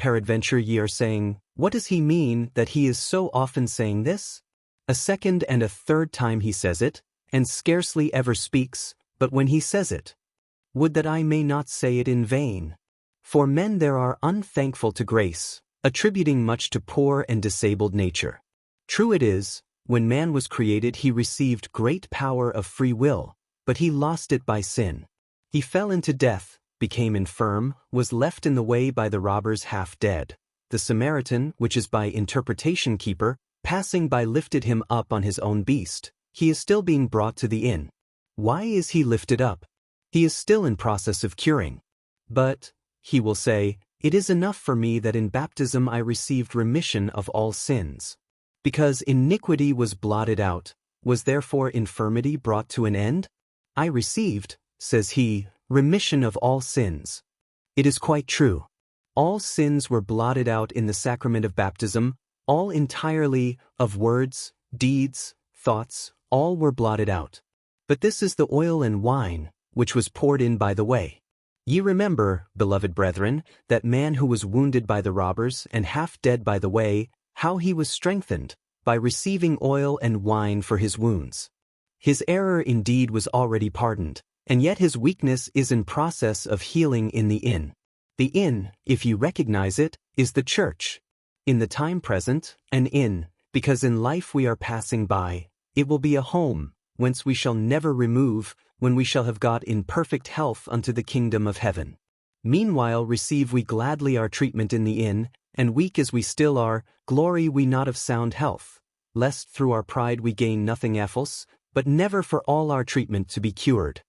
Peradventure ye are saying, what does he mean that he is so often saying this? A second and a third time he says it, and scarcely ever speaks, but when he says it, would that I may not say it in vain. For men there are unthankful to grace, attributing much to poor and disabled nature. True it is, when man was created he received great power of free will, but he lost it by sin. He fell into death, became infirm, was left in the way by the robbers half dead. The Samaritan, which is by interpretation keeper, passing by lifted him up on his own beast. He is still being brought to the inn. Why is he lifted up? He is still in process of curing. But, he will say, it is enough for me that in baptism I received remission of all sins. Because iniquity was blotted out, was therefore infirmity brought to an end? I received, says he, remission of all sins. It is quite true. All sins were blotted out in the sacrament of baptism, all entirely, of words, deeds, thoughts, all were blotted out. But this is the oil and wine, which was poured in by the way. Ye remember, beloved brethren, that man who was wounded by the robbers and half dead by the way, how he was strengthened, by receiving oil and wine for his wounds. His error indeed was already pardoned, and yet his weakness is in process of healing in the inn. The inn, if you recognize it, is the church. In the time present, an inn, because in life we are passing by, it will be a home, whence we shall never remove, when we shall have got in perfect health unto the kingdom of heaven. Meanwhile receive we gladly our treatment in the inn, and weak as we still are, glory we not of sound health, lest through our pride we gain nothing else, but never for all our treatment to be cured.